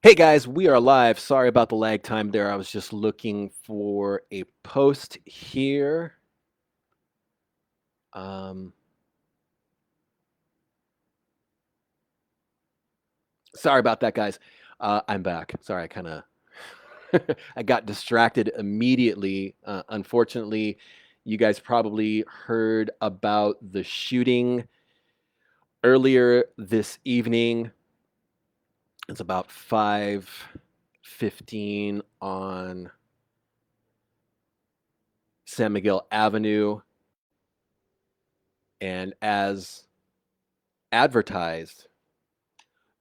Hey guys, we are live. Sorry about the lag time there. I was just looking for a post here. Um, Sorry about that, guys. I'm back. Sorry, I kind of I got distracted immediately. Unfortunately, you guys probably heard about the shooting earlier this evening. It's about 5:15 on San Miguel Avenue, and as advertised,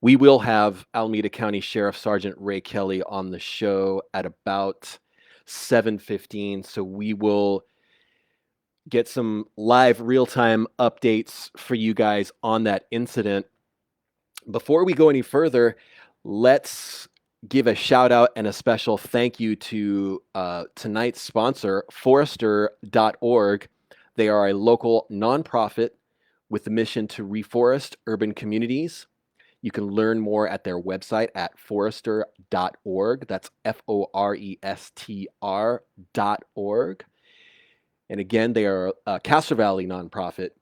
we will have Alameda County Sheriff Sargent Ray Kelly on the show at about 7:15. So we will get some live real-time updates for you guys on that incident. Before we go any further, let's give a shout out and a special thank you to tonight's sponsor, Forester.org. They are a local nonprofit with the mission to reforest urban communities. You can learn more at their website at forester.org. That's Forester.org. And again, they are a Castro Valley nonprofit.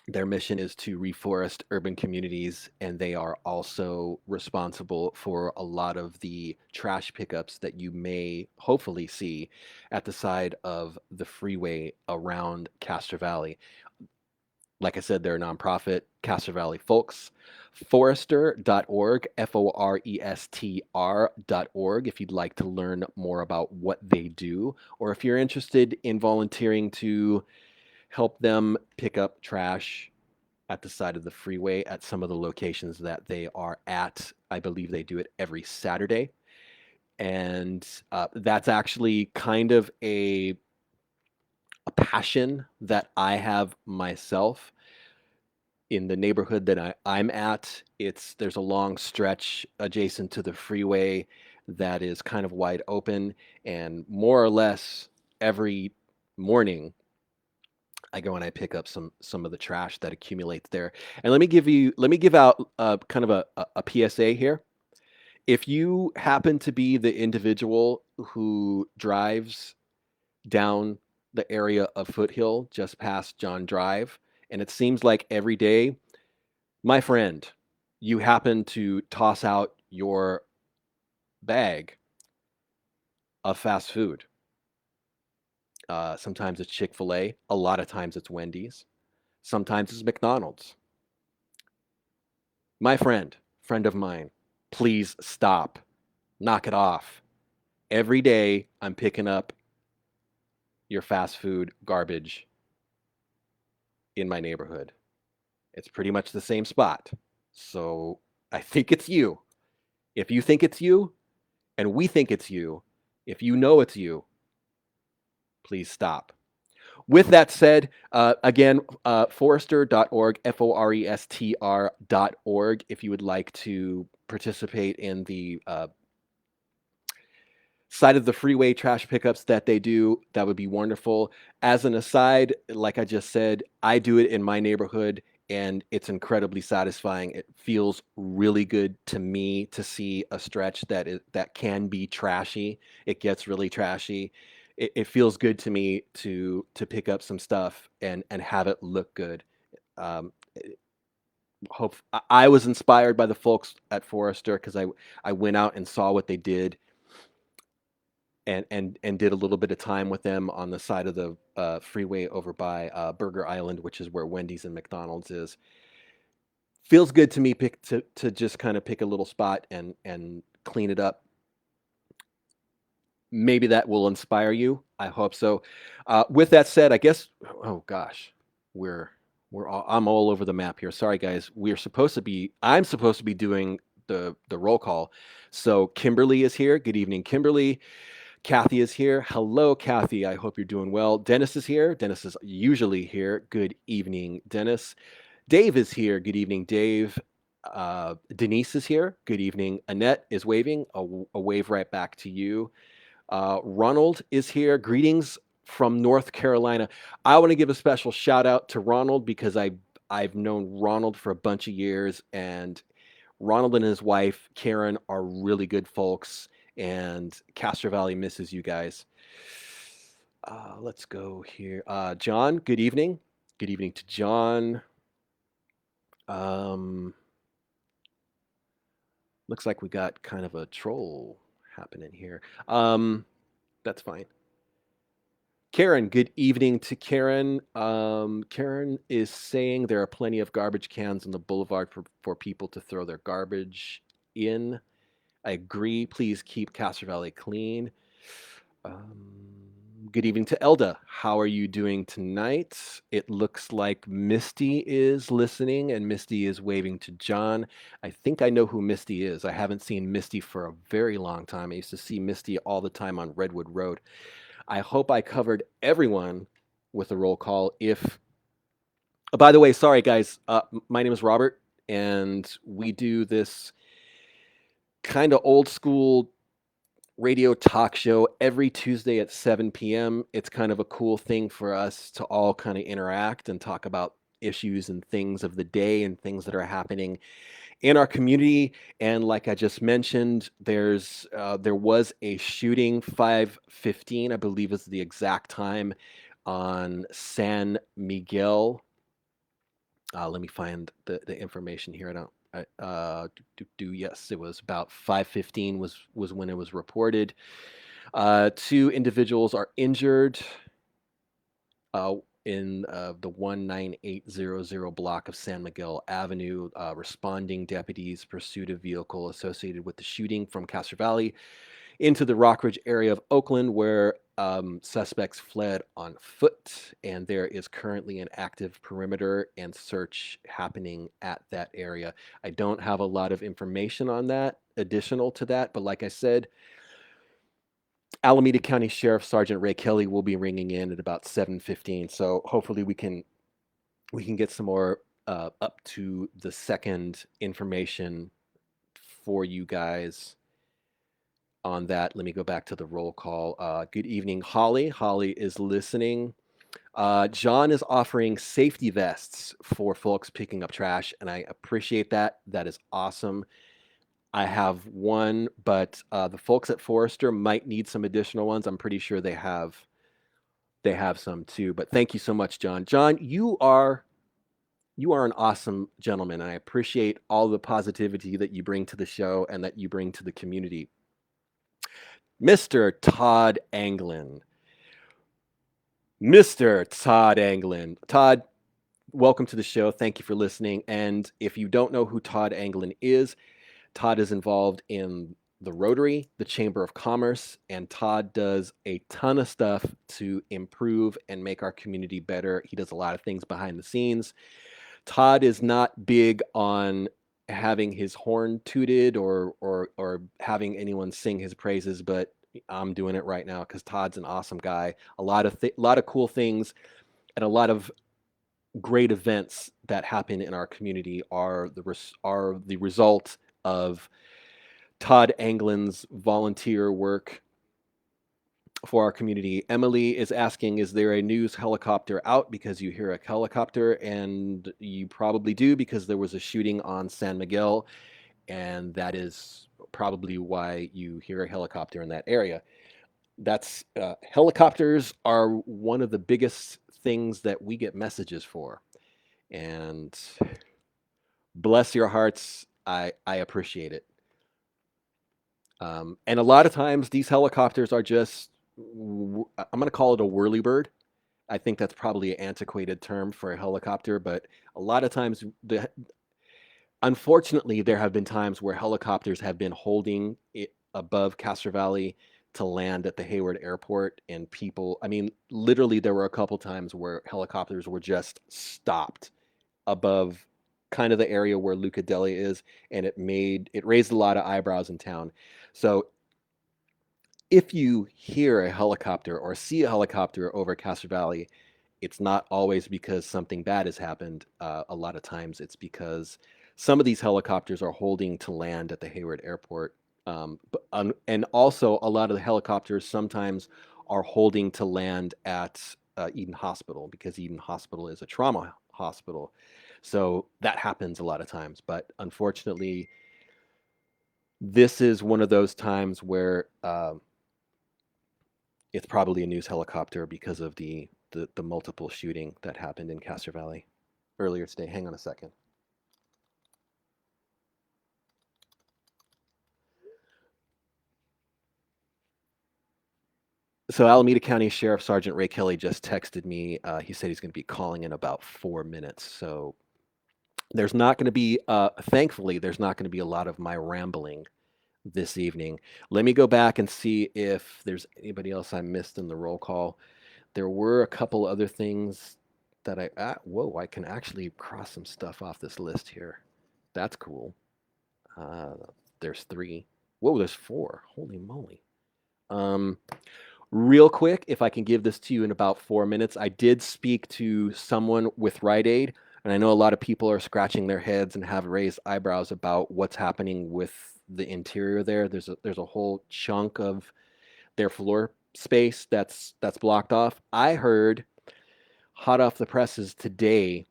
Their mission is to reforest urban communities, and they are also responsible for a lot of the trash pickups that you may hopefully see at the side of the freeway around Castro Valley. Like I said, they're a nonprofit, Castro Valley folks. Forester.org, Forester.org, if you'd like to learn more about what they do, or if you're interested in volunteering to help them pick up trash at the side of the freeway at some of the locations that they are at. I believe they do it every Saturday. And that's actually kind of a passion that I have myself. In the neighborhood that I'm at, there's a long stretch adjacent to the freeway that is kind of wide open, and more or less every morning I go and I pick up some of the trash that accumulates there. And let me give out kind of a PSA here. If you happen to be the individual who drives down the area of Foothill just past John Drive, and it seems like every day, my friend, you happen to toss out your bag of fast food. Sometimes it's Chick-fil-A, a lot of times it's Wendy's, sometimes it's McDonald's. My friend of mine, please stop. Knock it off. Every day I'm picking up your fast food garbage in my neighborhood. It's pretty much the same spot. So I think it's you. If you think it's you, and we think it's you, if you know it's you, please stop. With that said, again, Forester.org, Forester.org, if you would like to participate in the side of the freeway trash pickups that they do, that would be wonderful. As an aside, like I just said, I do it in my neighborhood, and it's incredibly satisfying. It feels really good to me to see a stretch that can be trashy. It gets really trashy. It feels good to me to pick up some stuff and have it look good. Um, I was inspired by the folks at Forester because I went out and saw what they did, and did a little bit of time with them on the side of the freeway over by Burger Island, which is where Wendy's and McDonald's is. Feels good to me to just kind of pick a little spot and clean it up. Maybe that will inspire you. I hope so. With that said, I guess, oh gosh, I'm all over the map here. Sorry guys. I'm supposed to be doing the roll call. So Kimberly is here. Good evening, Kimberly. Kathy is here. Hello, Kathy. I hope you're doing well. Dennis is here. Dennis is usually here. Good evening, Dennis. Dave is here. Good evening, Dave. Denise is here. Good evening. Annette is waving. A wave right back to you. Ronald is here. Greetings from North Carolina. I want to give a special shout out to Ronald because I've known Ronald for a bunch of years, and Ronald and his wife, Karen, are really good folks, and Castro Valley misses you guys. Let's go here. John, good evening. Good evening to John. Um, Looks like we got kind of a troll happening here. That's fine. Karen, good evening to Karen. Karen is saying there are plenty of garbage cans on the boulevard for people to throw their garbage in. I agree. Please keep Castro Valley clean. Good evening to Elda. How are you doing tonight? It looks like Misty is listening and Misty is waving to John. I think I know who Misty is. I haven't seen Misty for a very long time. I used to see Misty all the time on Redwood Road. I hope I covered everyone with a roll call. By the way, sorry guys, my name is Robert, and we do this kind of old school radio talk show every Tuesday at 7 p.m. It's kind of a cool thing for us to all kind of interact and talk about issues and things of the day and things that are happening in our community. And like I just mentioned, there was a shooting, 5:15, I believe is the exact time, on San Miguel. Let me find the information here. Yes, it was about 5:15 was when it was reported. 2 individuals are injured in the 19800 block of San Miguel Avenue. Responding deputies pursued a vehicle associated with the shooting from Castro Valley into the Rockridge area of Oakland, where suspects fled on foot, and there is currently an active perimeter and search happening at that area. I don't have a lot of information on that additional to that, but like I said, Alameda County Sheriff Sargent Ray Kelly will be ringing in at about 7:15. So hopefully we can get some more up to the second information for you guys on that. Let me go back to the roll call. Good evening, Holly. Holly is listening. John is offering safety vests for folks picking up trash, and I appreciate that. That is awesome. I have one, but the folks at Forrester might need some additional ones. I'm pretty sure they have some too. But thank you so much, John. John, you are an awesome gentleman. I appreciate all the positivity that you bring to the show and that you bring to the community. Mr. Todd Anglin. Mr. Todd Anglin. Todd, welcome to the show. Thank you for listening. And if you don't know who Todd Anglin is, Todd is involved in the Rotary, the Chamber of Commerce, and Todd does a ton of stuff to improve and make our community better. He does a lot of things behind the scenes. Todd is not big on having his horn tooted or having anyone sing his praises, but I'm doing it right now because Todd's an awesome guy. A lot of cool things and a lot of great events that happen in our community are the result of Todd Anglin's volunteer work for our community. Emily is asking, is there a news helicopter out? Because you hear a helicopter, and you probably do because there was a shooting on San Miguel, and that is probably why you hear a helicopter in that area. That's helicopters are one of the biggest things that we get messages for, and bless your hearts, I appreciate it. And a lot of times these helicopters are just, I'm going to call it a whirlybird. I think that's probably an antiquated term for a helicopter, but a lot of times, unfortunately, there have been times where helicopters have been holding it above Castro Valley to land at the Hayward Airport, and people, I mean, literally there were a couple times where helicopters were just stopped above kind of the area where Luca Deli is, and it raised a lot of eyebrows in town. So if you hear a helicopter or see a helicopter over Castro Valley, it's not always because something bad has happened. A lot of times it's because some of these helicopters are holding to land at the Hayward Airport. And also a lot of the helicopters sometimes are holding to land at Eden Hospital, because Eden Hospital is a trauma hospital. So that happens a lot of times. But unfortunately, This is one of those times where it's probably a news helicopter because of the multiple shooting that happened in Castro Valley earlier today. Hang on a second. So Alameda County Sheriff Sargent Ray Kelly just texted me. He said he's going to be calling in about 4 minutes. So there's not going to be, thankfully, there's not going to be a lot of my rambling this evening. Let me go back and see if there's anybody else I missed in the roll call. There were a couple other things that whoa, I can actually cross some stuff off this list here. That's cool. There's 3. Whoa, there's 4. Holy moly. Real quick, if I can give this to you in about 4 minutes, I did speak to someone with Rite Aid, and I know a lot of people are scratching their heads and have raised eyebrows about what's happening with the interior there. There's a whole chunk of their floor space that's blocked off. I heard hot off the presses today,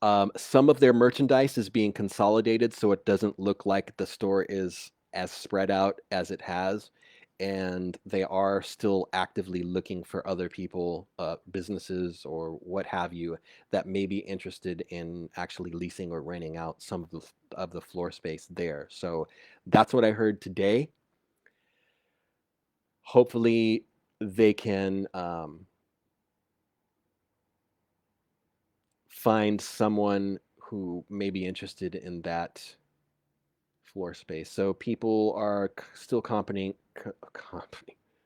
some of their merchandise is being consolidated so it doesn't look like the store is as spread out as it has. And they are still actively looking for other people, businesses or what have you, that may be interested in actually leasing or renting out some of the floor space there. So that's what I heard today. Hopefully they can find someone who may be interested in that floor space. So people are still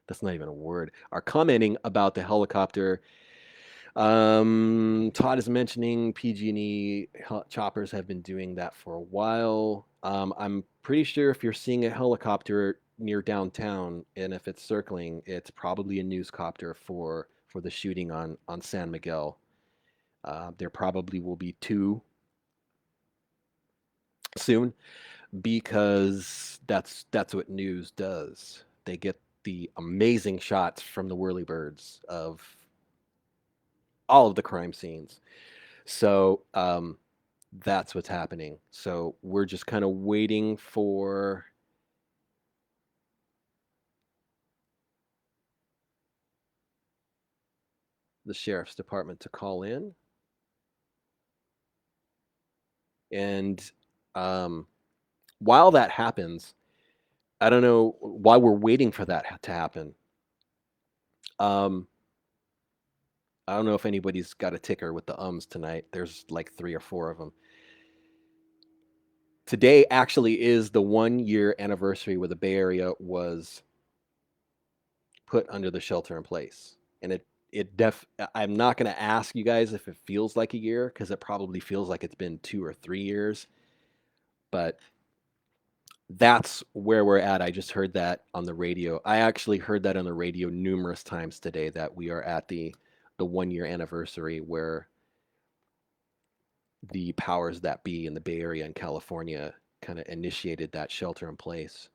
that's not even a word, are commenting about the helicopter. Todd is mentioning PG&E choppers have been doing that for a while. I'm pretty sure if you're seeing a helicopter near downtown, and if it's circling, it's probably a news copter for the shooting on San Miguel. There probably will be 2 soon, because that's what news does. They get the amazing shots from the whirlybirds of all of the crime scenes. So that's what's happening. So we're just kind of waiting for the sheriff's department to call in. And while that happens, I don't know why we're waiting for that to happen. I don't know if anybody's got a ticker with the ums tonight. There's like 3 or 4 of them. Today actually is the 1-year anniversary where the Bay Area was put under the shelter in place. And I'm not going to ask you guys if it feels like a year, because it probably feels like it's been 2 or 3 years. But that's where we're at. I just heard that on the radio. I actually heard that on the radio numerous times today, that we are at the 1-year anniversary where the powers that be in the Bay Area and California kind of initiated that shelter in place.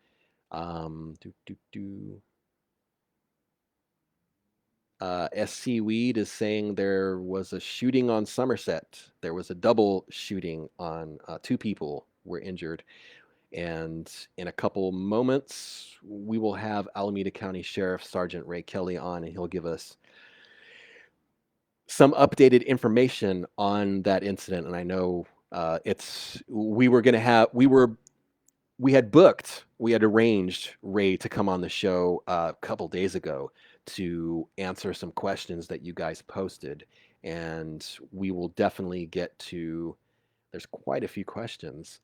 SC Weed is saying there was a shooting on Somerset. There was a double shooting on 2 people were injured. And in a couple moments, we will have Alameda County Sheriff Sargent Ray Kelly on, and he'll give us some updated information on that incident. And I know we had arranged Ray to come on the show a couple days ago to answer some questions that you guys posted, and we will definitely get to. There's quite a few questions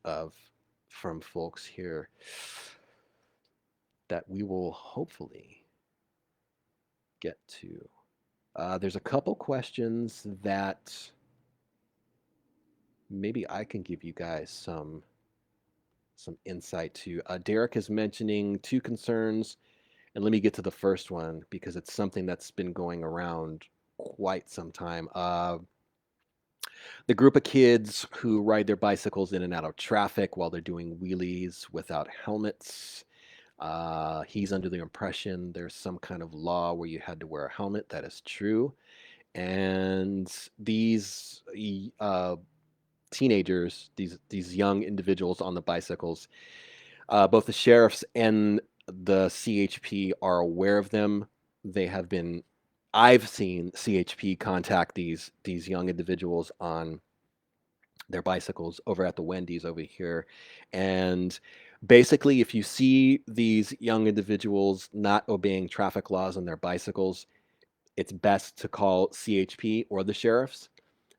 from folks here that we will hopefully get to. There's a couple questions that maybe I can give you guys some insight to. Derek is mentioning 2 concerns, and let me get to the first one because it's something that's been going around quite some time. The group of kids who ride their bicycles in and out of traffic while they're doing wheelies without helmets. He's under the impression there's some kind of law where you had to wear a helmet. That is true. And these teenagers, these young individuals on the bicycles, Both the sheriffs and the CHP are aware of them. They have been. I've seen CHP contact these young individuals on their bicycles over at the Wendy's over here, and basically, if you see these young individuals not obeying traffic laws on their bicycles, it's best to call CHP or the sheriffs.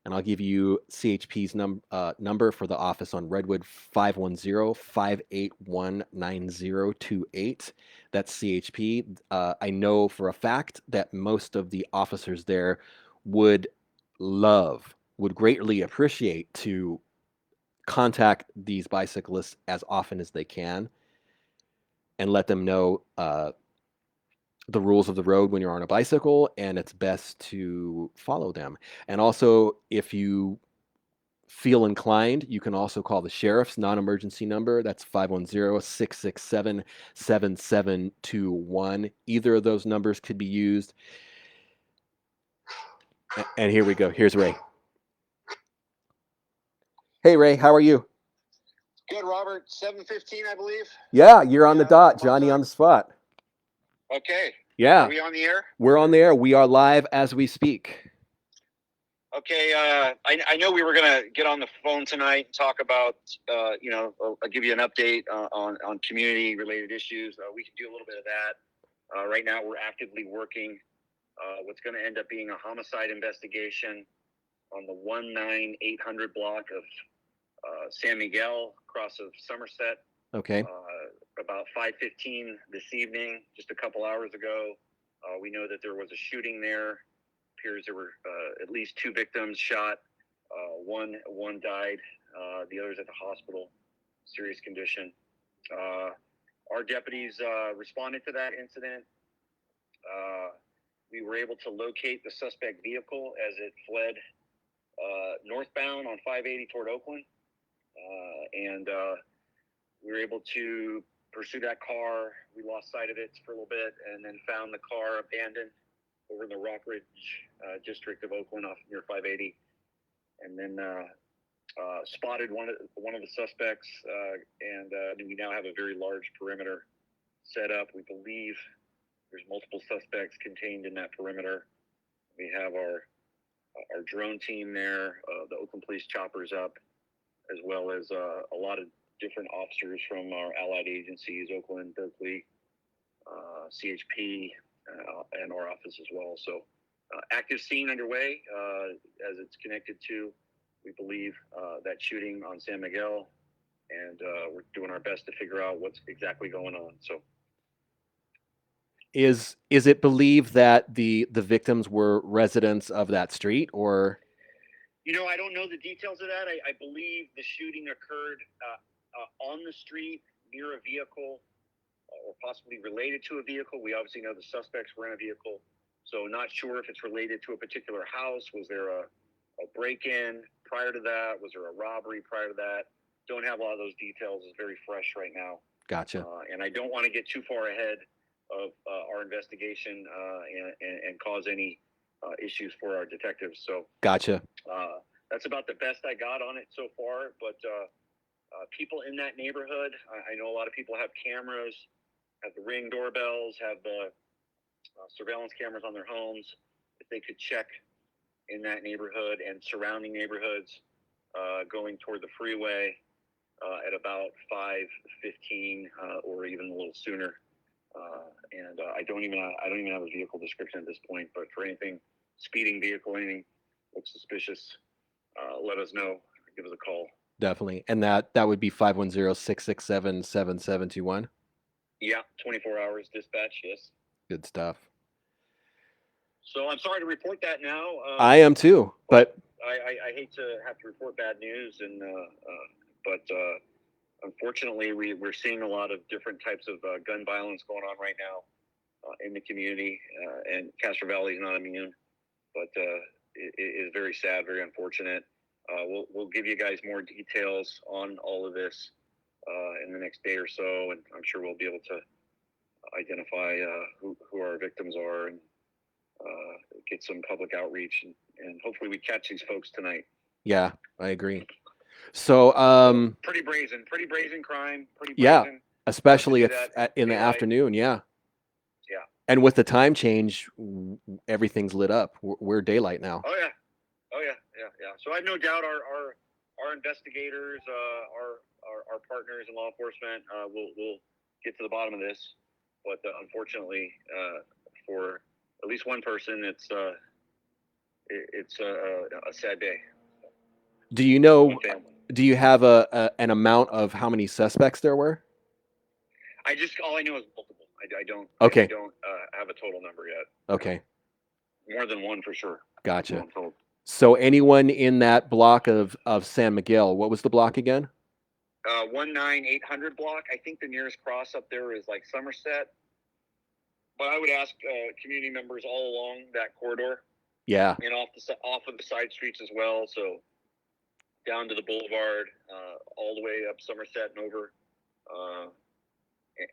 And I'll give you CHP's number for the office on Redwood, 510-581-9028. That's CHP. I know for a fact that most of the officers there would would greatly appreciate to contact these bicyclists as often as they can and let them know the rules of the road when you're on a bicycle, and it's best to follow them. And also, if you feel inclined, you can also call the sheriff's non-emergency number. That's 510-667-7721. Either of those numbers could be used. And here we go. Here's Ray. Hey, Ray, how are you? Good, Robert. 7:15, I believe. Yeah, you're on the dot, Johnny on the spot. Okay. Yeah. Are we on the air? We're on the air. We are live as we speak. Okay. I know we were going to get on the phone tonight and talk about, I'll give you an update on community-related issues. We can do a little bit of that. Right now, we're actively working what's going to end up being a homicide investigation on the 19800 block of San Miguel, across of Somerset. Okay. About 5:15 this evening, just a couple hours ago, we know that there was a shooting there. Appears there were at least 2 victims shot. One died. The other's at the hospital, serious condition. Our deputies responded to that incident. We were able to locate the suspect vehicle as it fled northbound on 580 toward Oakland. And we were able to pursue that car. We lost sight of it for a little bit and then found the car abandoned over in the Rockridge district of Oakland off near 580. And then spotted one of the suspects, and we now have a very large perimeter set up. We believe there's multiple suspects contained in that perimeter. We have our drone team there, the Oakland Police choppers up, as well as a lot of different officers from our allied agencies, Oakland, Berkeley, CHP, and our office as well. So active scene underway as it's connected to, we believe, that shooting on San Miguel, and we're doing our best to figure out what's exactly going on. So is it believed that the victims were residents of that street, or? I don't know the details of that. I believe the shooting occurred on the street near a vehicle, or possibly related to a vehicle. We obviously know the suspects were in a vehicle, so not sure if it's related to a particular house. Was there a break-in prior to that? Was there a robbery prior to that? Don't have a lot of those details. It's very fresh right now. Gotcha. And I don't want to get too far ahead of our investigation and cause any issues for our detectives. So gotcha. That's about the best I got on it so far. But people in that neighborhood, I know a lot of people have cameras, have the Ring doorbells, have the surveillance cameras on their homes. If they could check in that neighborhood and surrounding neighborhoods going toward the freeway at about 5:15 or even a little sooner. And I don't even have a vehicle description at this point, but for anything speeding vehicle, anything looks suspicious, let us know. Give us a call. Definitely. And that would be 510-667-7721. Yeah, 24 hours dispatch. Yes. Good stuff. So I'm sorry to report that now. I am too, but I hate to have to report bad news, and but unfortunately, we're seeing a lot of different types of gun violence going on right now in the community, and Castro Valley is not immune, but it is very sad, very unfortunate. We'll give you guys more details on all of this in the next day or so, and I'm sure we'll be able to identify who our victims are and get some public outreach, and hopefully we catch these folks tonight. Yeah, I agree. So pretty brazen crime, pretty brazen. Yeah, especially do if that in the daylight. afternoon. Yeah. Yeah. And with the time change, everything's lit up. We're daylight now. Oh yeah. Oh yeah. Yeah. Yeah. So I have no doubt our investigators, our partners in law enforcement, will get to the bottom of this. But unfortunately, for at least one person, it's a sad day. Do you know? Do you have an amount of how many suspects there were? All I know is multiple. I don't. Okay. I don't have a total number yet. Okay. More than one for sure. Gotcha. So anyone in that block of San Miguel, what was the block again? 19800 block. I think the nearest cross up there is like Somerset. But I would ask community members all along that corridor. Yeah. And off of the side streets as well. So down to the boulevard, all the way up Somerset and over,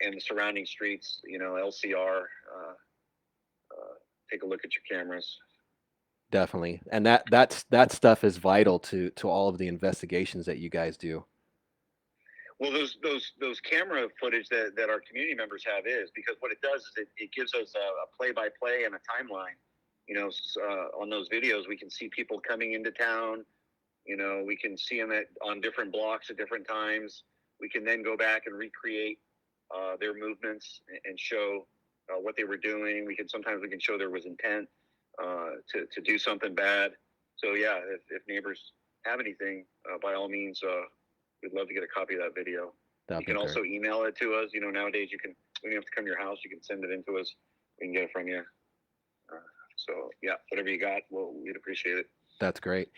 and the surrounding streets. LCR. Take a look at your cameras. Definitely, and that stuff is vital to all of the investigations that you guys do. Well, those camera footage that our community members have is because what it does is it gives us a play-by-play and a timeline. On those videos, we can see people coming into town. We can see them on different blocks at different times. We can then go back and recreate their movements and show what they were doing. Sometimes we can show there was intent to do something bad. So yeah, if neighbors have anything, by all means, we'd love to get a copy of that video. You can also email it to us. Nowadays we don't have to come to your house. You can send it in to us. We can get it from you. So yeah, whatever you got, we'd appreciate it. That's great.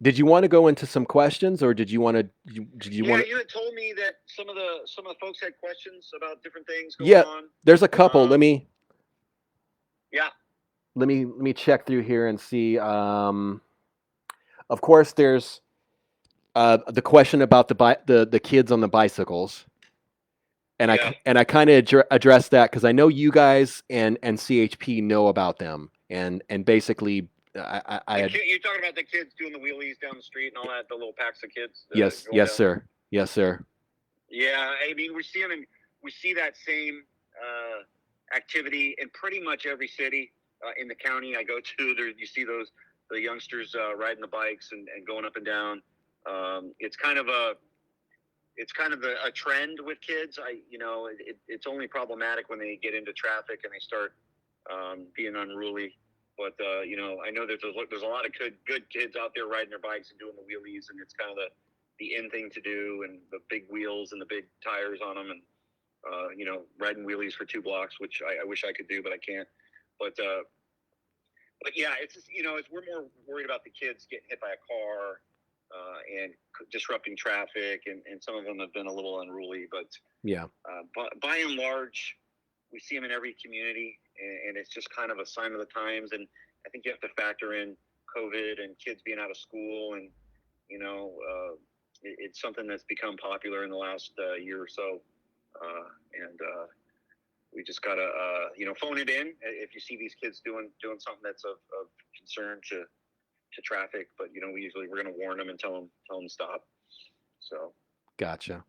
Did you want to go into some questions, or did you want to? You had told me that some of the folks had questions about different things going on. There's a couple. Let me check through here and see. Of course, there's the question about the kids on the bicycles, and I kind of addressed that because I know you guys and CHP know about them, and basically. You're talking about the kids doing the wheelies down the street and all that, the little packs of kids. Yes, sir. Yes, sir. Yeah, I mean, we see that same activity in pretty much every city in the county I go to. You see the youngsters riding the bikes and going up and down. It's kind of a trend with kids. It's only problematic when they get into traffic and they start being unruly. But I know there's a lot of good kids out there riding their bikes and doing the wheelies, and it's kind of the in thing to do, and the big wheels and the big tires on them, and riding wheelies for 2 blocks, which I wish I could do, but I can't. But yeah, it's just, we're more worried about the kids getting hit by a car and disrupting traffic, and some of them have been a little unruly. But yeah, by and large, we see them in every community. And it's just kind of a sign of the times. And I think you have to factor in COVID and kids being out of school. And, it's something that's become popular in the last year or so. And we just got to, phone it in if you see these kids doing something that's of concern to traffic. But, we're going to warn them and tell them to stop. So. Gotcha.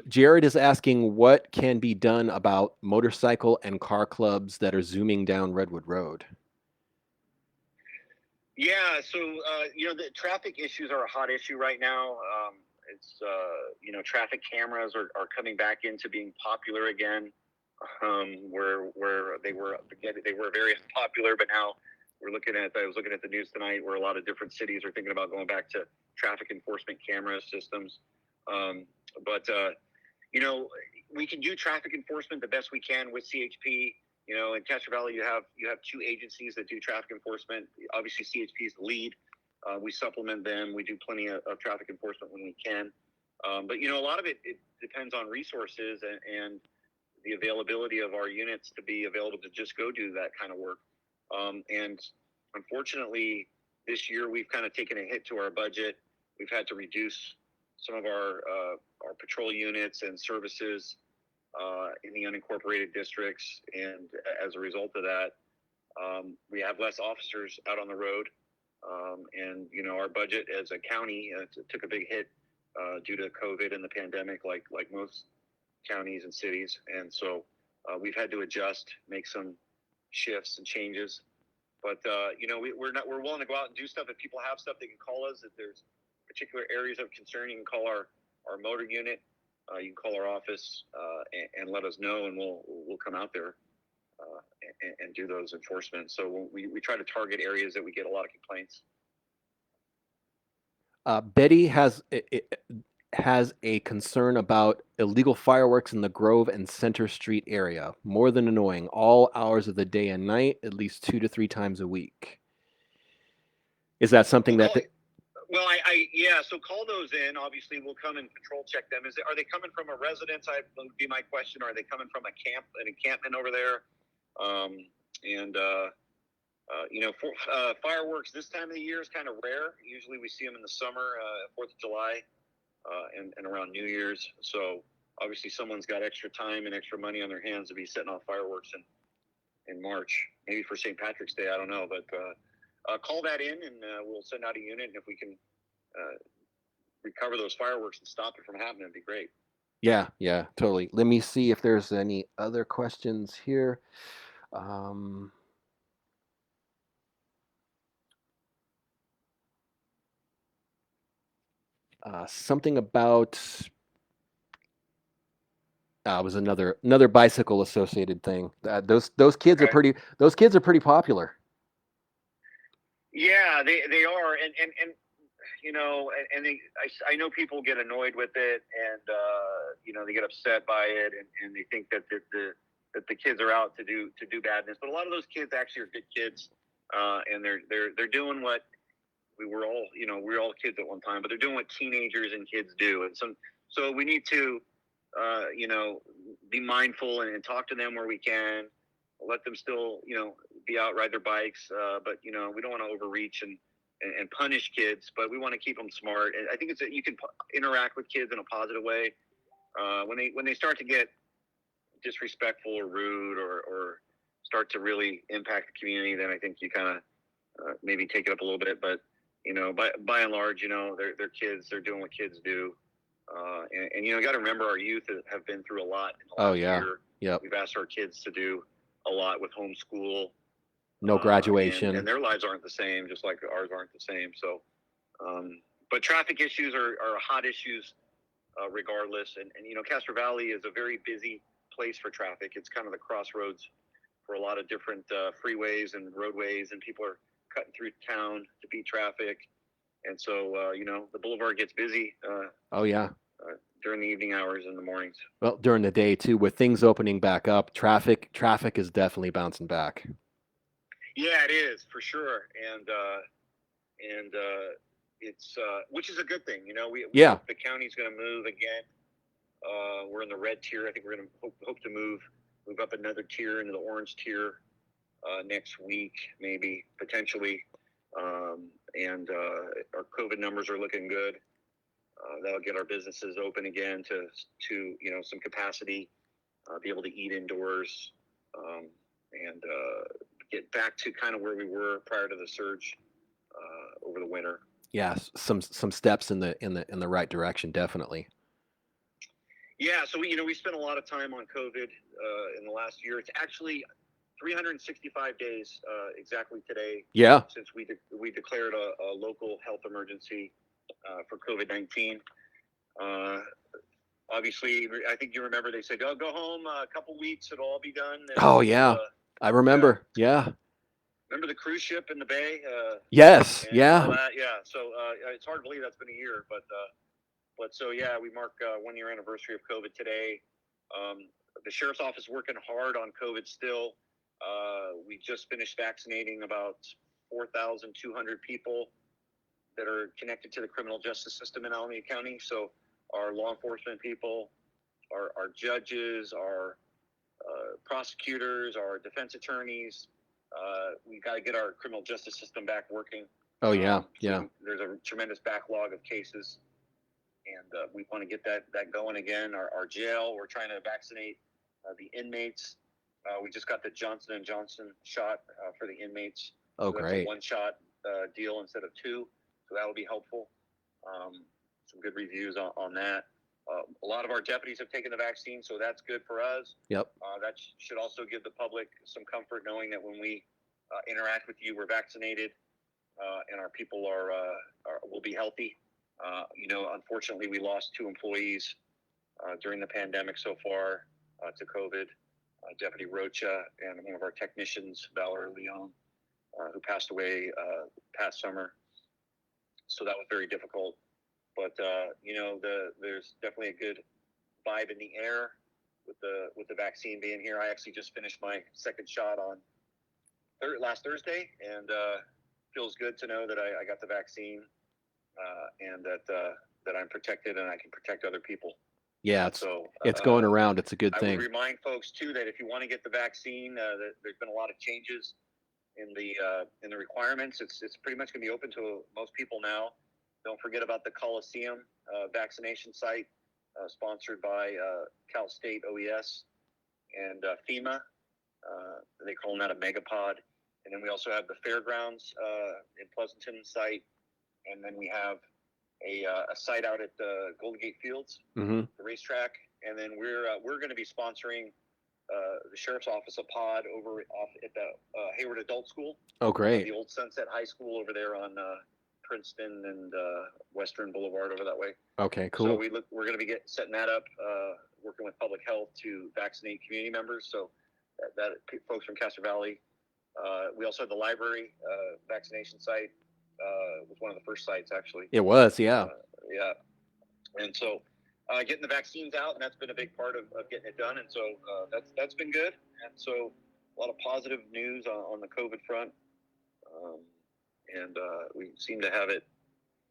Jared is asking what can be done about motorcycle and car clubs that are zooming down Redwood Road. Yeah, so the traffic issues are a hot issue right now. It's traffic cameras are coming back into being popular again, where they were very popular, but now I was looking at the news tonight where a lot of different cities are thinking about going back to traffic enforcement camera systems. But we can do traffic enforcement the best we can with CHP. In Castro Valley, you have 2 agencies that do traffic enforcement. Obviously, CHP is the lead. We supplement them. We do plenty of traffic enforcement when we can. But a lot of it depends on resources and the availability of our units to be available to just go do that kind of work. And unfortunately, this year we've kind of taken a hit to our budget. We've had to reduce some of our patrol units and services in the unincorporated districts, and as a result of that, we have less officers out on the road, and our budget as a county took a big hit due to COVID and the pandemic, like most counties and cities, and so we've had to adjust, make some shifts and changes. But we're willing to go out and do stuff. If people have stuff, they can call us. If there's particular areas of concern, you can call our motor unit. You can call our office and let us know, and we'll come out there and do those enforcement. So we try to target areas that we get a lot of complaints. Betty has a concern about illegal fireworks in the Grove and Center Street area. More than annoying, all hours of the day and night, at least 2 to 3 times a week. Is that something that? Well, so call those in. Obviously, we'll come and patrol check them. Are they coming from a residence? Would be my question. Or are they coming from an encampment over there? Fireworks this time of the year is kind of rare. Usually we see them in the summer, 4th of July, and around New Year's. So obviously someone's got extra time and extra money on their hands to be setting off fireworks in March, maybe for St. Patrick's Day. I don't know, but call that in and we'll send out a unit. And if we can recover those fireworks and stop it from happening, it'd be great. Yeah, totally. Let me see if there's any other questions here. Something about was another bicycle associated thing. Those kids Okay. are pretty popular. Yeah, they are, and I know people get annoyed with it, and they get upset by it, and they think that the kids are out to do badness. But a lot of those kids actually are good kids, and they're doing what we were all kids at one time, but they're doing what teenagers and kids do, and so we need to be mindful and talk to them where we can, let them still be out, ride their bikes, but we don't want to overreach and punish kids, but we want to keep them smart. And I think you can interact with kids in a positive way. When they start to get disrespectful or rude or start to really impact the community, then I think you kind of maybe take it up a little bit. But by and large, they're kids. They're doing what kids do. And you got to remember, our youth have been through a lot in the last year. Yep. We've asked our kids to do a lot with homeschool. No graduation. And their lives aren't the same, just like ours aren't the same. So, but traffic issues are hot issues regardless. And Castro Valley is a very busy place for traffic. It's kind of the crossroads for a lot of different freeways and roadways, and people are cutting through town to beat traffic. And so, the boulevard gets busy. During the evening hours and the mornings. Well, during the day too, with things opening back up, traffic is definitely bouncing back. Yeah, it is for sure, and it's which is a good thing. The county's going to move again. We're in the red tier. I think we're going to hope to move up another tier into the orange tier next week, maybe potentially. And our COVID numbers are looking good. That'll get our businesses open again to some capacity, be able to eat indoors, and get back to kind of where we were prior to the surge over the winter. Yeah, some steps in the right direction, definitely. Yeah, so we spent a lot of time on COVID in the last year. It's actually 365 days exactly today. Yeah. Since we declared a local health emergency for COVID-19. Obviously, I think you remember they said, "Go home. A couple weeks, it'll all be done." And, I remember. Yeah. Remember the cruise ship in the bay? Yes. Yeah. All that, yeah. So it's hard to believe that's been a year, but so yeah, we mark 1 year anniversary of COVID today. The sheriff's office working hard on COVID still. We just finished vaccinating about 4,200 people that are connected to the criminal justice system in Alameda County. So our law enforcement people, our judges, our prosecutors, our defense attorneys, we got to get our criminal justice system back working. Oh, yeah. There's a tremendous backlog of cases, and we want to get that going again. Our jail, we're trying to vaccinate the inmates. We just got the Johnson & Johnson shot for the inmates. Oh, so great. That's a one-shot deal instead of two. So that will be helpful. Some good reviews on that. A lot of our deputies have taken the vaccine, so that's good for us. Yep. That should also give the public some comfort knowing that when we interact with you, we're vaccinated, and our people will be healthy. Unfortunately, we lost 2 employees during the pandemic so far to COVID. Deputy Rocha and one of our technicians, Valerie Leon, who passed away past summer. So that was very difficult. But there's definitely a good vibe in the air with the vaccine being here. I actually just finished my second shot on last Thursday, and feels good to know that I got the vaccine and that I'm protected and I can protect other people. Yeah, it's going around. It's a good thing. I would remind folks too that if you want to get the vaccine, there's been a lot of changes in the requirements. It's pretty much going to be open to most people now. Don't forget about the Coliseum vaccination site, sponsored by Cal State OES and FEMA. They call that a megapod. And then we also have the Fairgrounds in Pleasanton site, and then we have a site out at the Golden Gate Fields, the racetrack, and then we're going to be sponsoring the sheriff's office a pod over off at the Hayward Adult School. Oh, great! The old Sunset High School over there on Princeton and Western Boulevard over that way. Okay, cool. So we're going to be setting that up, working with public health to vaccinate community members. So that folks from Castro Valley. We also have the library vaccination site. Was one of the first sites, actually. It was, yeah. Yeah. And so getting the vaccines out, and that's been a big part of getting it done. And so that's been good. And so a lot of positive news on the COVID front. And we seem to have it.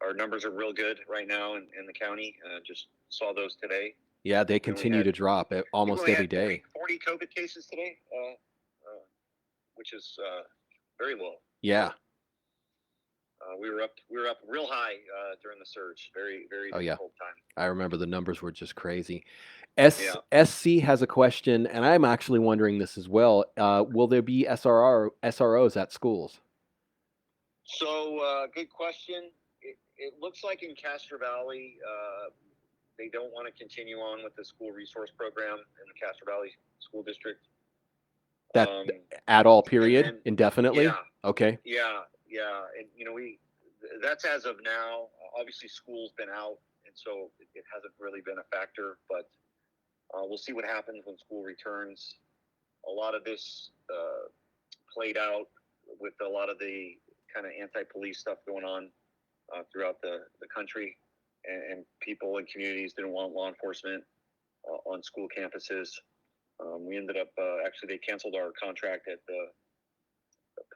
Our numbers are real good right now in the county. Just saw those today. Yeah, they continue to drop almost every day. 40 COVID cases today, which is very low. Yeah. We were up real high during the surge. Very, very difficult time. I remember the numbers were just crazy. SC has a question, and I'm actually wondering this as well. Will there be SROs at schools? So, good question. It looks like in Castro Valley, they don't want to continue on with the school resource program in the Castro Valley School District. That at all, period, indefinitely? Yeah. Okay. Yeah. And, that's as of now. Obviously, school's been out, and so it hasn't really been a factor, but we'll see what happens when school returns. A lot of this played out with a lot of the kind of anti-police stuff going on throughout the country, and people and communities didn't want law enforcement on school campuses. We ended up actually they canceled our contract at the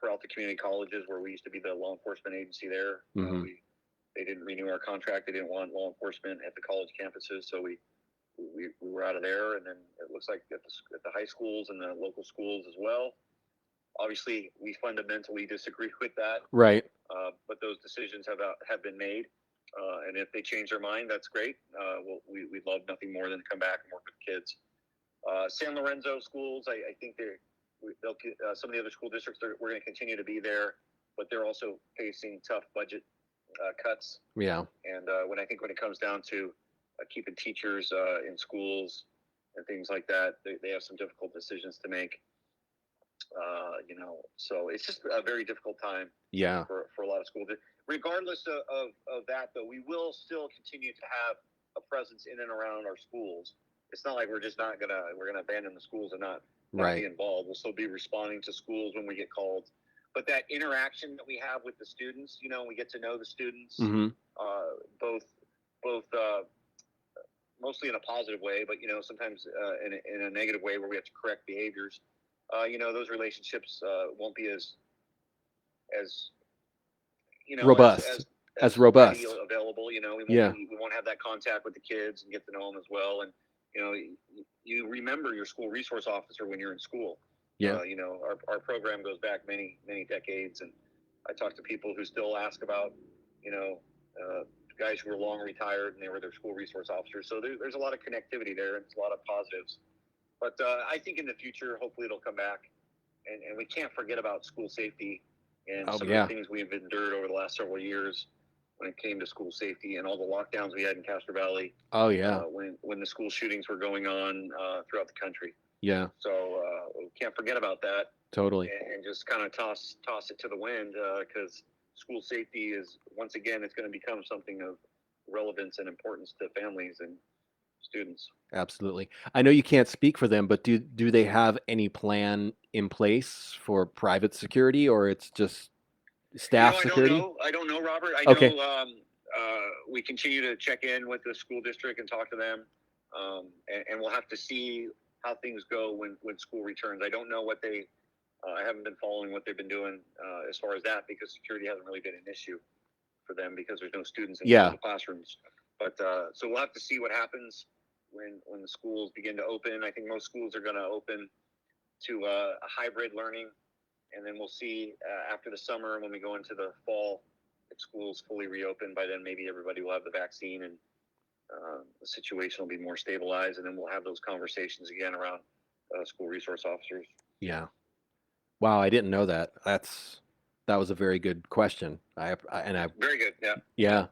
Peralta Community Colleges, where we used to be the law enforcement agency there. They didn't renew our contract. They didn't want law enforcement at the college campuses, so we were out of there. And then it looks like at the high schools and the local schools as well. Obviously, we fundamentally disagree with that. Right. But those decisions have been made. And if they change their mind, that's great. We'd love nothing more than to come back and work with kids. San Lorenzo schools, I think some of the other school districts, we're going to continue to be there, but they're also facing tough budget cuts. Yeah. And when it comes down to keeping teachers in schools and things like that, they have some difficult decisions to make. So it's just a very difficult time. Yeah. For a lot of schools. Regardless of that, though, we will still continue to have a presence in and around our schools. It's not like we're gonna abandon the schools and not be involved. We'll still be responding to schools when we get called. But that interaction that we have with the students, we get to know the students, both mostly in a positive way, but sometimes in a negative way where we have to correct behaviors. Those relationships won't be as robust. As robust. Available. We won't have that contact with the kids and get to know them as well. And you remember your school resource officer when you're in school. Yeah. Our program goes back many, many decades, and I talk to people who still ask about, guys who are long retired and they were their school resource officers. So there's a lot of connectivity there, and it's a lot of positives. But I think in the future, hopefully it'll come back, and we can't forget about school safety and some of the things we've endured over the last several years. when it came to school safety and all the lockdowns we had in Castro Valley. Oh yeah. When the school shootings were going on throughout the country. Yeah. So we can't forget about that. Totally. And just kind of toss it to the wind, because school safety is, once again, it's going to become something of relevance and importance to families and students. Absolutely. I know you can't speak for them, but do they have any plan in place for private security, or it's just staff security? I don't know, Robert. I Okay. know we continue to check in with the school district and talk to them, and we'll have to see how things go when school returns. I don't know what they. I haven't been following what they've been doing as far as that, because security hasn't really been an issue for them because there's no students in the classrooms. But so we'll have to see what happens when the schools begin to open. I think most schools are going to open to a hybrid learning, and then we'll see after the summer, when we go into the fall, if schools fully reopen. By then, maybe everybody will have the vaccine, and the situation will be more stabilized, and then we'll have those conversations again around school resource officers. Yeah. Wow, I didn't know that. That was a very good question. Very good. Yeah. Yeah.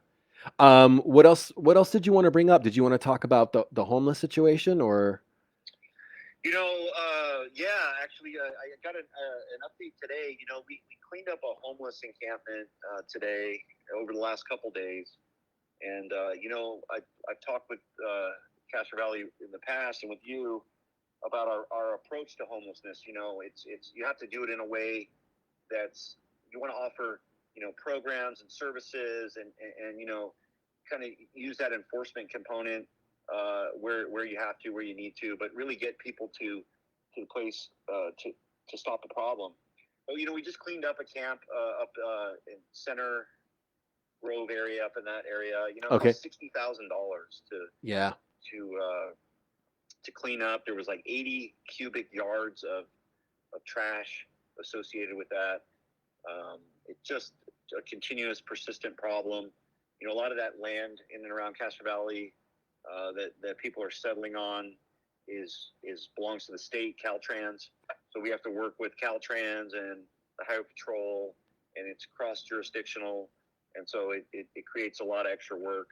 What else did you want to bring up? Did you want to talk about the homeless situation, or? Yeah, actually, I got an update today. We cleaned up a homeless encampment today over the last couple days. And, I've talked with Castro Valley in the past and with you about our approach to homelessness. It's you have to do it in a way that's, you want to offer, programs and services and kind of use that enforcement component where you have to, where you need to, but really get people to the place to stop the problem. Oh, we just cleaned up a camp up in Center Grove area, up in that area. Okay. $60,000 to clean up. There was like 80 cubic yards of trash associated with that. It's just a continuous, persistent problem. A lot of that land in and around Castro Valley that people are settling on is belongs to the state, Caltrans. So we have to work with Caltrans and the Highway Patrol, and it's cross-jurisdictional, and so it creates a lot of extra work.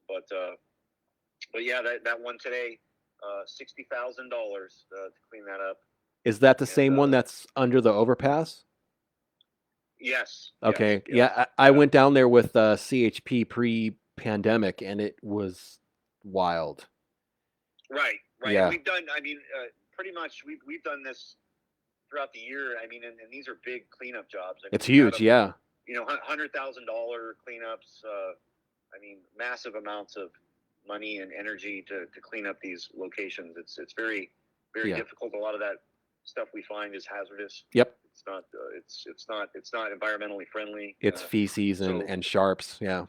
But yeah, that one today, $60,000 to clean that up. Is that the same one that's under the overpass? Yes. Okay. Yes. Yeah, I went down there with CHP pre-pandemic, and it was wild. Right. Yeah. We've done. Pretty much we've done this throughout the year. And these are big cleanup jobs. It's huge. Yeah. $100,000 cleanups. Massive amounts of money and energy to clean up these locations. It's very, very difficult. A lot of that stuff we find is hazardous. Yep. It's not. It's not environmentally friendly. It's feces and sharps. Yeah.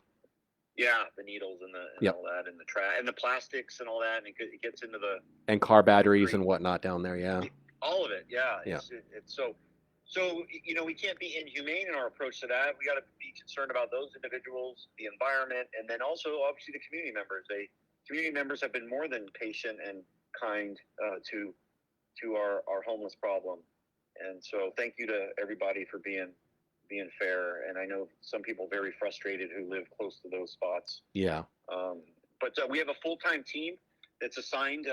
Yeah, the needles and all that, and the trash and the plastics and all that, and it gets into the car batteries and whatnot down there. Yeah. All of it. Yeah. Yeah. It's so we can't be inhumane in our approach to that. We got to be concerned about those individuals, the environment, and then also obviously the community members. Community members have been more than patient and kind to our homeless problem, and so thank you to everybody for being fair. And I know some people very frustrated who live close to those spots. Yeah. But we have a full-time team that's assigned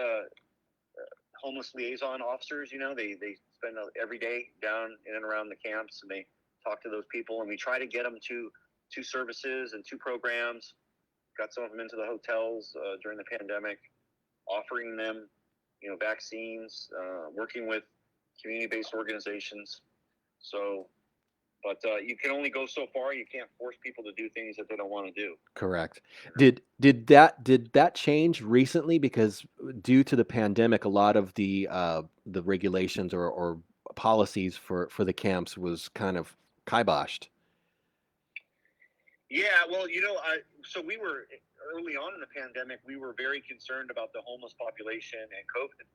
homeless liaison officers. They spend every day down in and around the camps, and they talk to those people, and we try to get them to services and to programs. Got some of them into the hotels during the pandemic, offering them, vaccines, working with community-based organizations. So, but you can only go so far. You can't force people to do things that they don't want to do. Correct. Did that change recently? Because due to the pandemic, a lot of the regulations or policies for the camps was kind of kiboshed. Yeah, well, so we were early on in the pandemic. We were very concerned about the homeless population and COVID,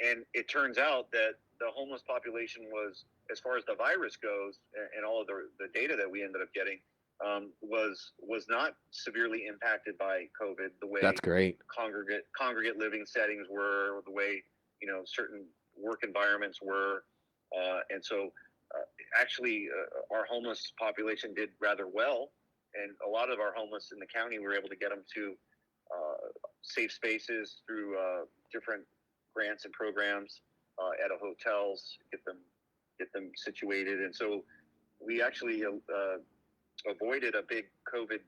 and it turns out that the homeless population was, as far as the virus goes, and all of the data that we ended up getting, was not severely impacted by COVID the way That's great. Congregate living settings were, or the way certain work environments were, and so actually our homeless population did rather well and a lot of our homeless in the county, we were able to get them to safe spaces through different grants and programs at hotels, get them situated. And so we actually avoided a big COVID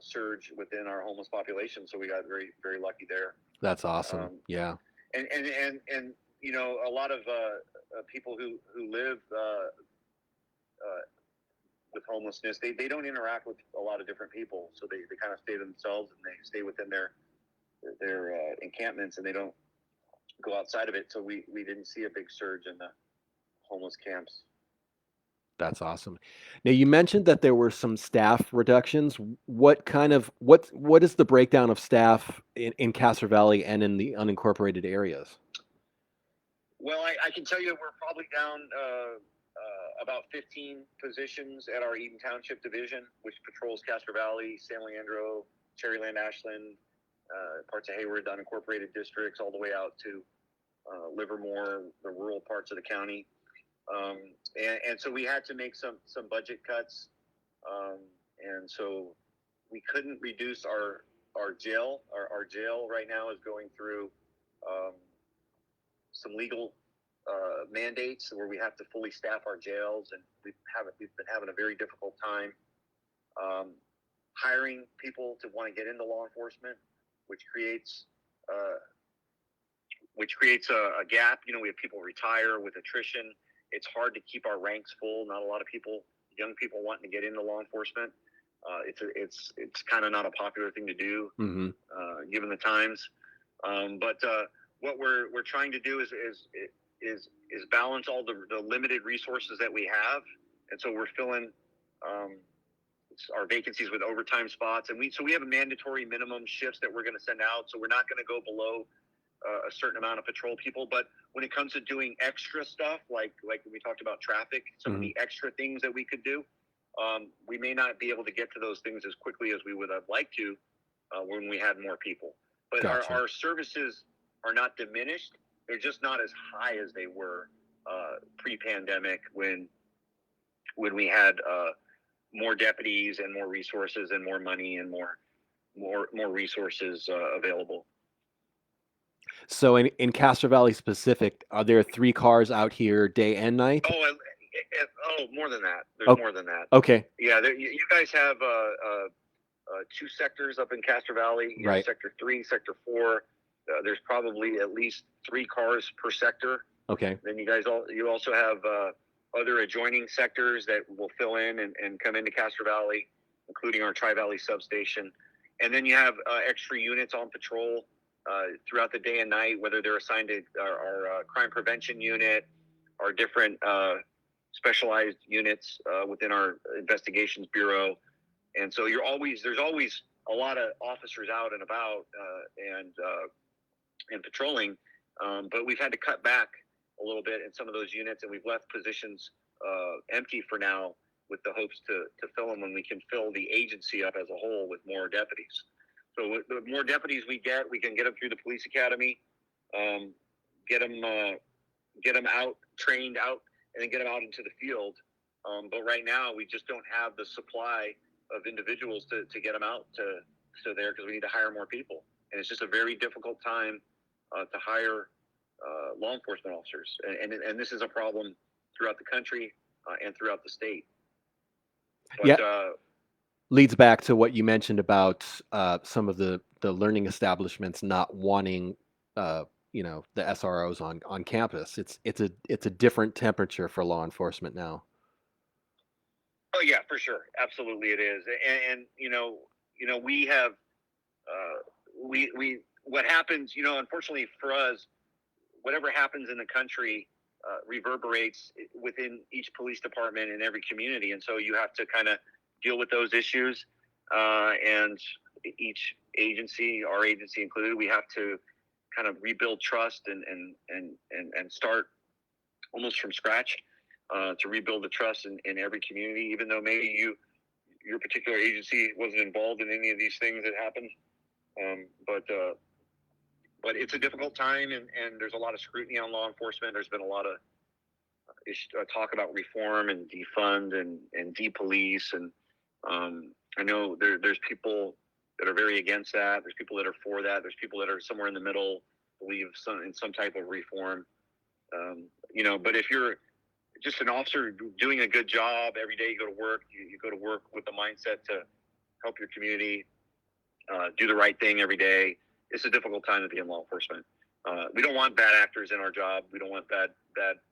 surge within our homeless population. So we got very, very lucky there. That's awesome. Yeah. And you know, a lot of people who live with homelessness, they don't interact with a lot of different people. So they kind of stay to themselves, and they stay within their encampments, and they don't go outside of it. So we didn't see a big surge in the homeless camps. That's awesome. Now, you mentioned that there were some staff reductions. What is the breakdown of staff in Castro Valley and in the unincorporated areas? Well, I can tell you we're probably down about 15 positions at our Eden Township division, which patrols Castro Valley, San Leandro, Cherryland, Ashland, parts of Hayward, the unincorporated districts, all the way out to Livermore, the rural parts of the county. And so we had to make some budget cuts. And so we couldn't reduce our jail. Our jail right now is going through some legal mandates where we have to fully staff our jails, and we've been having a very difficult time hiring people to want to get into law enforcement, which creates a gap. You know, we have people retire with attrition. It's hard to keep our ranks full. Not a lot of young people wanting to get into law enforcement. It's kind of not a popular thing to do, given the times. But what we're trying to do is balance all the limited resources that we have, and so we're filling our vacancies with overtime spots, and we have a mandatory minimum shifts that we're going to send out. So we're not going to go below a certain amount of patrol people. But when it comes to doing extra stuff, like we talked about traffic, some of the extra things that we could do, we may not be able to get to those things as quickly as we would have liked to when we had more people. But Gotcha. our services are not diminished. They're just not as high as they were pre-pandemic when we had more deputies and more resources and more money and more resources available. So in Castro Valley specific, are there 3 cars out here day and night? More than that. There's more than that. Okay. Yeah, you guys have 2 sectors up in Castro Valley. Right. Sector 3, Sector 4. There's probably at least 3 cars per sector. Okay. Then you also have other adjoining sectors that will fill in and come into Castro Valley, including our Tri-Valley substation. And then you have extra units on patrol throughout the day and night, whether they're assigned to our crime prevention unit, our different specialized units within our investigations bureau. And so there's always a lot of officers out and about and patrolling, but we've had to cut back a little bit in some of those units, and we've left positions empty for now, with the hopes to fill them when we can fill the agency up as a whole with more deputies. So the more deputies we can get them through the police academy, get them out, trained out, and then get them out into the field. But right now we just don't have the supply of individuals to get them out to there, because we need to hire more people. And it's just a very difficult time to hire law enforcement officers. And this is a problem throughout the country and throughout the state. But, leads back to what you mentioned about some of the learning establishments not wanting the SROs on campus. It's a different temperature for law enforcement now. Oh yeah, for sure, absolutely it is. And we have what happens. Unfortunately for us, whatever happens in the country reverberates within each police department in every community, and so you have to kind of deal with those issues, and each agency, our agency included, we have to kind of rebuild trust and start almost from scratch to rebuild the trust in every community, even though maybe your particular agency wasn't involved in any of these things that happened. But it's a difficult time, and there's a lot of scrutiny on law enforcement. There's been a lot of talk about reform and defund and depolice, and I know there's people that are very against that. There's people that are for that. There's people that are somewhere in the middle, believe in some type of reform. But if you're just an officer doing a good job every day, you go to work, you go to work with the mindset to help your community, do the right thing every day. It's a difficult time to be in law enforcement. We don't want bad actors in our job. We don't want bad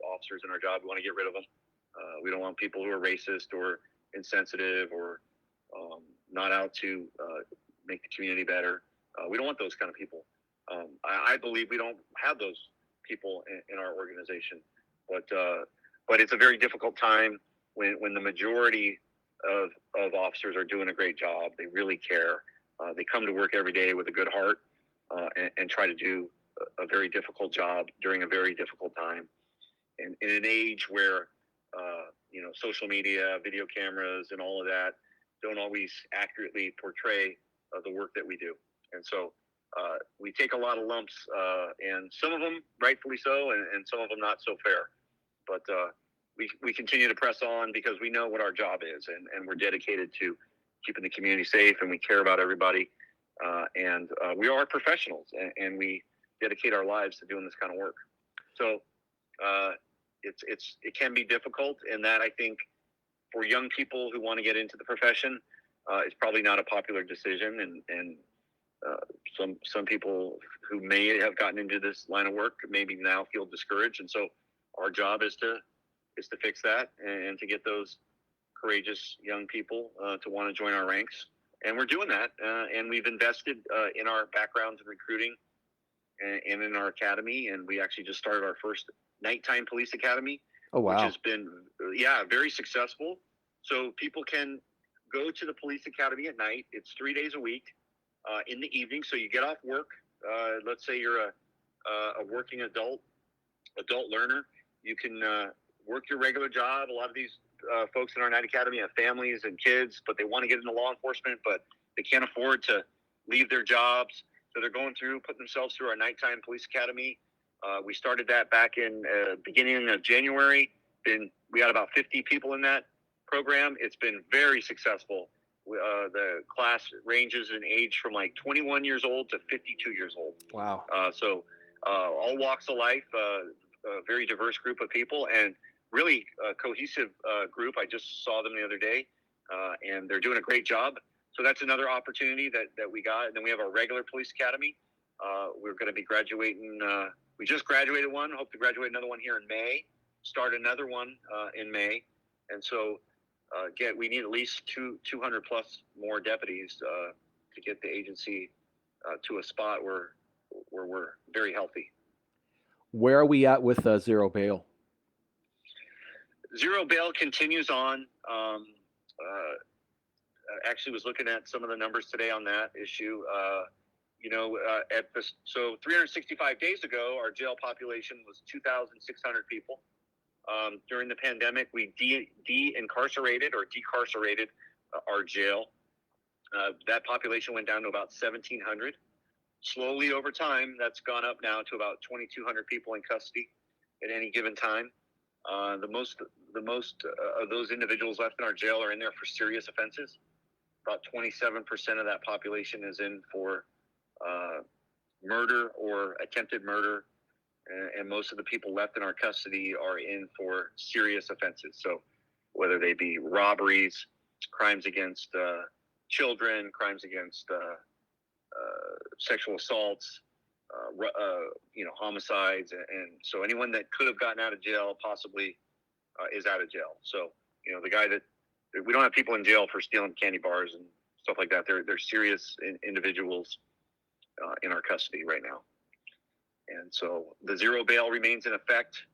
officers in our job. We want to get rid of them. We don't want people who are racist or insensitive or not out to make the community better. We don't want those kind of people. I believe we don't have those people in our organization, but it's a very difficult time when the majority of officers are doing a great job. They really care. They come to work every day with a good heart and try to do a very difficult job during a very difficult time. And in an age where social media, video cameras, and all of that don't always accurately portray the work that we do. And so we take a lot of lumps, and some of them rightfully so, and some of them not so fair. But we continue to press on because we know what our job is, and we're dedicated to keeping the community safe, and we care about everybody. And we are professionals, and we dedicate our lives to doing this kind of work. So it can be difficult, and that I think for young people who want to get into the profession, it's probably not a popular decision, and some people who may have gotten into this line of work maybe now feel discouraged. And so our job is to fix that and to get those courageous young people to want to join our ranks. And we're doing that, and we've invested in our backgrounds in recruiting and in our academy, and we actually just started our first nighttime police academy. Oh, wow. Which has been very successful. So people can go to the police academy at night. It's 3 days a week in the evening. So you get off work. Let's say you're a working adult learner. You can work your regular job. A lot of these folks in our night academy have families and kids, but they want to get into law enforcement, but they can't afford to leave their jobs. So they're putting themselves through our nighttime police academy. We started that back in beginning of January. We got about 50 people in that program. It's been very successful. The class ranges in age from like 21 years old to 52 years old. Wow. So all walks of life, a very diverse group of people, and really a cohesive group. I just saw them the other day, and they're doing a great job. So that's another opportunity that we got. And then we have our regular police academy. We're going to be graduating. We just graduated one. Hope to graduate another one here in May. Start another one in May. And so we need at least 200 plus more deputies to get the agency to a spot where we're very healthy. Where are we at with zero bail? Zero bail continues on. Actually was looking at some of the numbers today on that issue. So 365 days ago, our jail population was 2,600 people. During the pandemic, we de-incarcerated or decarcerated our jail. That population went down to about 1,700. Slowly over time, that's gone up now to about 2,200 people in custody at any given time. The most of those individuals left in our jail are in there for serious offenses. About 27% of that population is in for murder or attempted murder, and most of the people left in our custody are in for serious offenses. So whether they be robberies, crimes against children, crimes against sexual assaults, homicides, and so anyone that could have gotten out of jail possibly is out of jail. So the guy that we don't have people in jail for stealing candy bars and stuff like that. They're serious individuals in our custody right now. And so the zero bail remains in effect.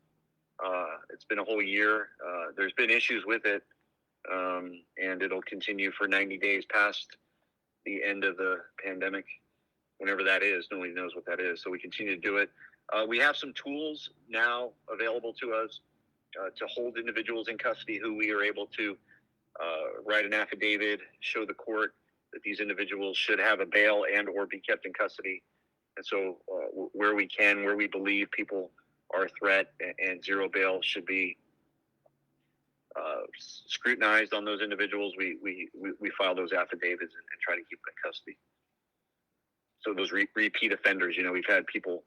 It's been a whole year. There's been issues with it, and it'll continue for 90 days past the end of the pandemic, whenever that is. Nobody knows what that is. So we continue to do it. We have some tools now available to us to hold individuals in custody who we are able to write an affidavit, show the court that these individuals should have a bail and or be kept in custody. And so where we believe people are a threat and zero bail should be scrutinized on those individuals, we file those affidavits and try to keep them in custody. So those repeat offenders, we've had people,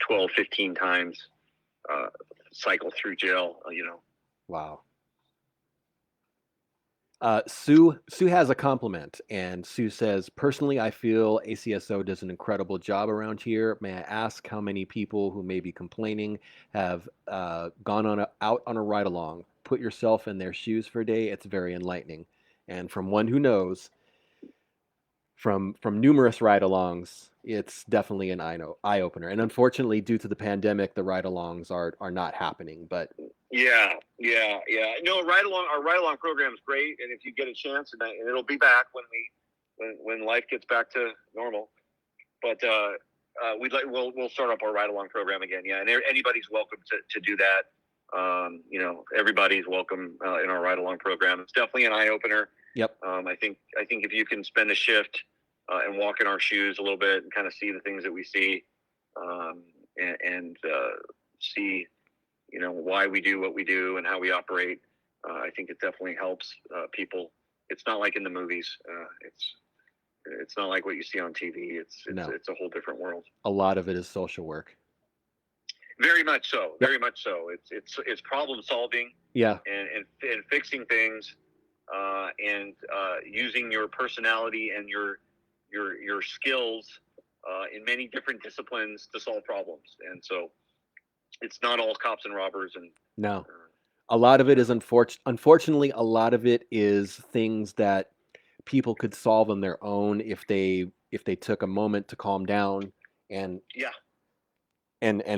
12, 15 times cycle through jail, Wow. Sue has a compliment, and Sue says, personally, I feel ACSO does an incredible job around here. May I ask how many people who may be complaining have gone out on a ride along? Put yourself in their shoes for a day. It's very enlightening. And from one who knows, from numerous ride-alongs, it's definitely an eye opener. And unfortunately, due to the pandemic, the ride-alongs are not happening. But yeah. No, our ride-along program is great, and if you get a chance, and it'll be back when life gets back to normal. But we'll start up our ride-along program again. Yeah, and anybody's welcome to do that. Everybody's welcome in our ride-along program. It's definitely an eye opener. Yep. I think if you can spend a shift and walk in our shoes a little bit and kind of see the things that we see, and see, why we do what we do and how we operate, I think it definitely helps people. It's not like in the movies. It's not like what you see on TV. It's a whole different world. A lot of it is social work. Very much so. Very much so. It's problem solving. Yeah. And fixing things. And using your personality and your skills in many different disciplines to solve problems. And so it's not all cops and robbers. And no, a lot of it is unfortunately, a lot of it is things that people could solve on their own if they took a moment to calm down and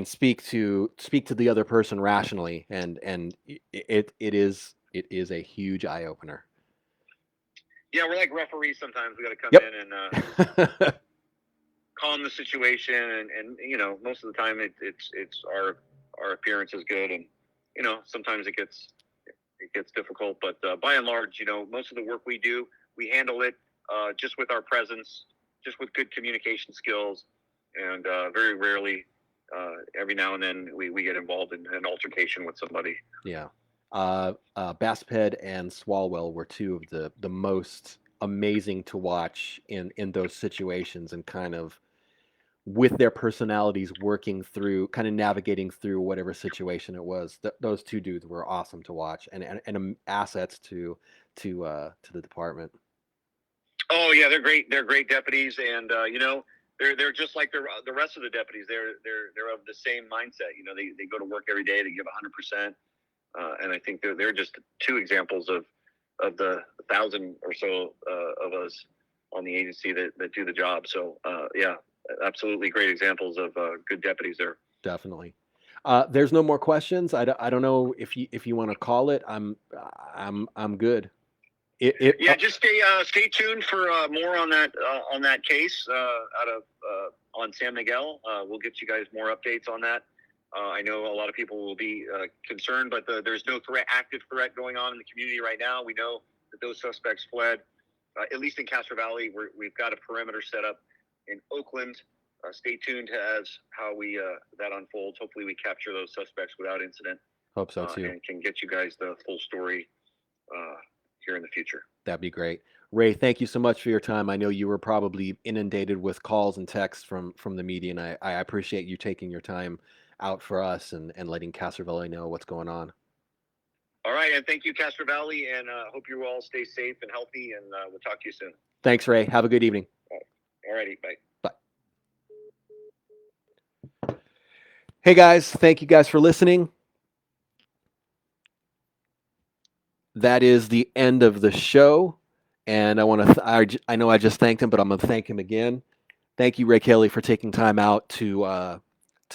speak to the other person rationally. And it is a huge eye opener. Yeah, we're like referees sometimes. We got to come in and calm the situation, and most of the time it's our appearance is good, and sometimes it gets difficult, but by and large, most of the work we do, we handle it just with our presence, just with good communication skills, and very rarely, every now and then, we get involved in an altercation with somebody. Yeah. Basped and Swalwell were two of the most amazing to watch in those situations, and kind of with their personalities working through, kind of navigating through whatever situation it was. Those two dudes were awesome to watch, and assets to the department. Oh yeah, they're great. They're great deputies, and they're just like the rest of the deputies. They're of the same mindset. They go to work every day. They give 100%. And I think they're just two examples of the 1,000 or so of us on the agency that do the job. So yeah, absolutely great examples of good deputies there. Definitely. There's no more questions. I don't know if you want to call it. I'm good. Just stay tuned for more on that case on San Miguel. We'll get you guys more updates on that. I know a lot of people will be concerned, but there's no active threat going on in the community right now. We know that those suspects fled, at least in Castro Valley. We've got a perimeter set up in Oakland. Stay tuned as how that unfolds. Hopefully we capture those suspects without incident. Hope so too. And can get you guys the full story here in the future. That'd be great. Ray, thank you so much for your time. I know you were probably inundated with calls and texts from the media, and I appreciate you taking your time out for us and letting Castro Valley know what's going on. All right, and thank you, Castro Valley, and hope you all stay safe and healthy, and we'll talk to you soon. Thanks, Ray. Have a good evening. All righty, bye. Bye. Hey guys, thank you guys for listening. That is the end of the show, and I want to. I know I just thanked him, but I'm going to thank him again. Thank you, Ray Kelly, for taking time out to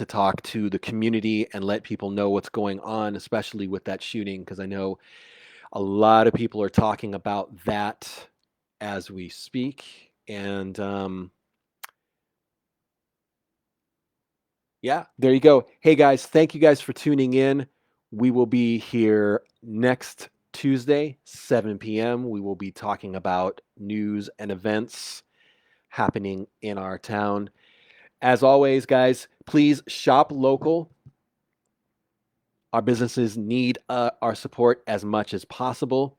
talk to the community and let people know what's going on, especially with that shooting, because I know a lot of people are talking about that as we speak. And yeah, there you go. Hey guys, thank you guys for tuning in. We will be here next Tuesday, 7 p.m. We will be talking about news and events happening in our town. As always, guys, please shop local. Our businesses need our support as much as possible.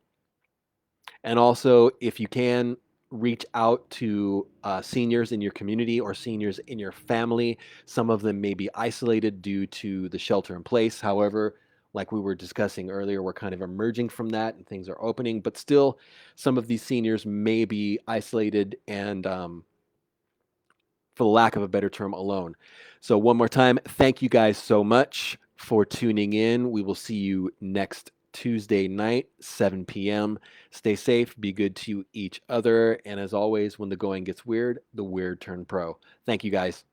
And also, if you can, reach out to seniors in your community or seniors in your family. Some of them may be isolated due to the shelter in place. However, like we were discussing earlier, we're kind of emerging from that and things are opening, but still, some of these seniors may be isolated and, for the lack of a better term, alone. So, one more time, thank you guys so much for tuning in. We will see you next Tuesday night, 7 p.m. Stay safe, be good to each other, and as always, when the going gets weird, the weird turn pro. Thank you guys.